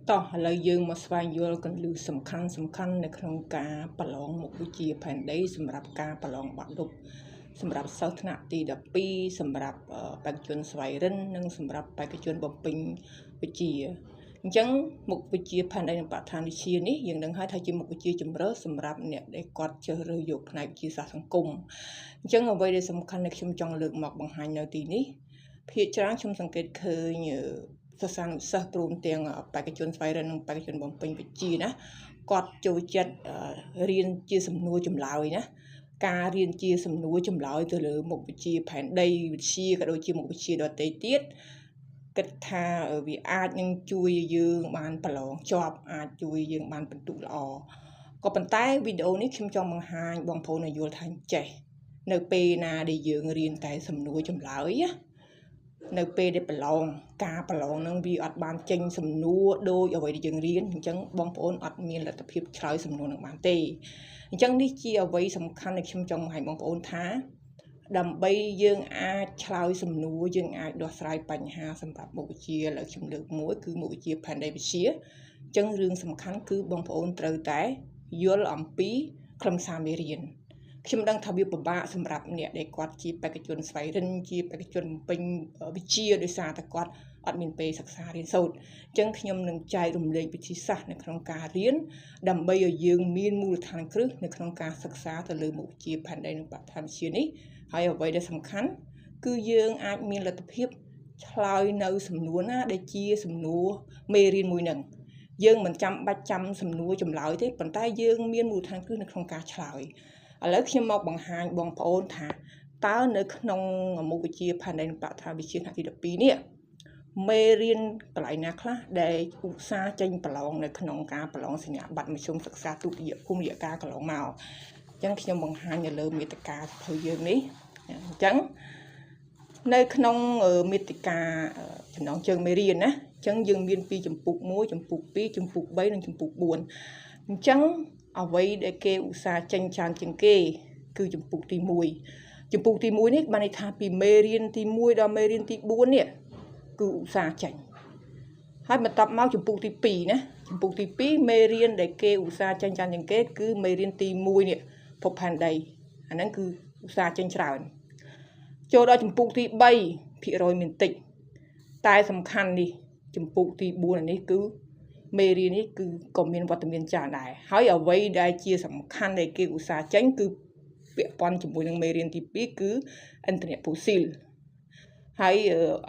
តោះឥឡូវយើងមកស្វែងយល់កន្លឹះសំខាន់នៅក្នុងការប្រឡងមុខវិជ្ជាផែនដីសម្រាប់ការប្រឡងបាក់ឌុបសម្រាប់សិស្សថ្នាក់ទី12សម្រាប់បេក្ខជនស្វ័យរិន្ធនិងសម្រាប់បេក្ខជនបំពេញវិជ្ជាអញ្ចឹងមុខវិជ្ជាផែនដីនិងបរិស្ថានវិទ្យានេះយើងដឹងហើយថាជាមុខវិជ្ជាជំរើសសម្រាប់អ្នកដែលគាត់ជ្រើសរើសយកផ្នែកវិទ្យាសាស្ត្រសង្គមអញ្ចឹងអ្វីដែលសំខាន់ដែលខ្ញុំចង់លើកមកបង្ហាញនៅទីនេះភាគច្រើនខ្ញុំសង្កេតឃើញសិស្សានុសិស្សព្រមទាំងបេក្ខជនស្វ័យរិន្ធនិងបេក្ខជនបំពេញវិជ្ជាណាគាត់ចូលចិត្តរៀនជាសំណួរចម្លើយណាការរៀនជាសំណួរចម្លើយទៅលើមុខវិជ្ជាផែនដីវិទ្យាក៏ដូចជាមុខវិជ្ជាដទៃទៀតគិតថាវាអាចនឹងជួយយើងបានប្រឡងជាប់អាចជួយយើងបានពិន្ទុល្អក៏ប៉ុន្តែវីដេអូនេះខ្ញុំចង់បង្ហាញបងប្អូនឲ្យយល់ថាចេះនៅពេលណាដែលយើងរៀនតែសំណួរចម្លើយណានៅពេលដែលការប្រឡងនឹងវាអត់បានចេញសំណួរដូចអ្វីដែលយើងរៀនអញ្ចឹងបងប្អូនអត់មានលទ្ធភាពឆ្លើយសំណួរនឹងបានទេអញ្ចឹងនេះជាអ្វីសំខាន់ដែលខ្ញុំចង់បង្ហាញបងប្អូនថាដើម្បីយើងអាចឆ្លើយសំណួរយើងអាចដោះស្រាយបញ្ហាសម្រាប់មុខវិជ្ជាឥឡូវខ្ញុំលើកមួយគឺមុខវិជ្ជាផែនដីវិទ្យាអញ្ចឹងរឿងសំខាន់គឺបងប្អូនត្រូវតែយល់អំពីខ្លឹមសារមេរៀនខ្ញុំដឹងថាវាពិបាកសម្រាប់អ្នកដែលគាត់ជាបេក្ខជនស្វ័យរិន្ធជាបេក្ខជនពេញវិជ្ជាដោយសារតែគាត់អត់មានពេលសិក្សារៀនសូត្រអញ្ចឹងខ្ញុំនឹងចែករំលែកវិធីសាស្ត្រនៅក្នុងការរៀនដើម្បីឲ្យយើងមានមូលដ្ឋានគ្រឹះនៅក្នុងការសិក្សាទៅលើមុខវិជ្ជាផែនដីនិងបរិស្ថានវិទ្យានេះហើយអ្វីដែលសំខាន់គឺយើងអាចមានលទ្ធភាពឆ្លើយនៅសំណួរណាដែលជាសំណួរមេរៀនមួយហ្នឹងយើងមិនចាំបាច់ចាំសំណួរចម្លើយទេប៉ុន្តែយើងមានមូលដ្ឋានគ្រឹះនៅក្នុងការឆ្លើយឥឡូវខ្ញុំមកបង្ហាញបងប្អូនថាតើនៅក្នុងមុខវិជ្ជាផែនដីនិងបរិស្ថានវិទ្យាថ្នាក់ទី12នេះមេរៀនកន្លែងណាខ្លះដែលឧស្សាហ៍ចេញប្រឡងនៅក្នុងការប្រឡងសញ្ញាបត្រមធ្យមសិក្សាទុតិយភូមិរយៈកាលកន្លងមកអញ្ចឹងខ្ញុំបង្ហាញនៅលើមាតិកាសភៅយើងនេះអញ្ចឹងនៅក្នុងមាតិកាចំណងជើងមេរៀនណាអញ្ចឹងយើងមានពីចម្ពោះ1ចម្ពោះ2ចម្ពោះ3និងចម្ពោះ4អញ្ចឹងអ្វីដែលគេឧស្សាហ៍ចេញច្រើនជាងគេគឺចម្ពោះទី1ចម្ពោះទី1នេះបានន័យថាពីមេរៀនទី1ដល់មេរៀនទី4នេះគឺឧស្សាហ៍ចេញហើយបន្ទាប់មកចម្ពោះទី2ណាចម្ពោះទី2មេរៀនដែលគេឧស្សាហ៍ចេញច្រើនជាងគេគឺមេរៀនទី1នេះភពផែនដីអាហ្នឹងគឺឧស្សាហ៍ចេញច្រើនចូលដល់ចម្ពោះទី3ភាគរយមានតិចតែសំខាន់នេះចម្ពោះទី4នេះគឺមេរៀននេះគឺក៏មានវត្តមានច្រើនដែរហើយអ្វីដែលជាសំខាន់ដែលគេឧស្សាហ៍ចេញគឺពាក់ព័ន្ធជាមួយនឹងមេរៀនទី2គឺឥន្ធនៈហ្វូស៊ីលហើយ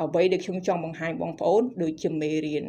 អ្វីដែលខ្ញុំចង់បង្ហាញបងប្អូនដូចជាមេរៀន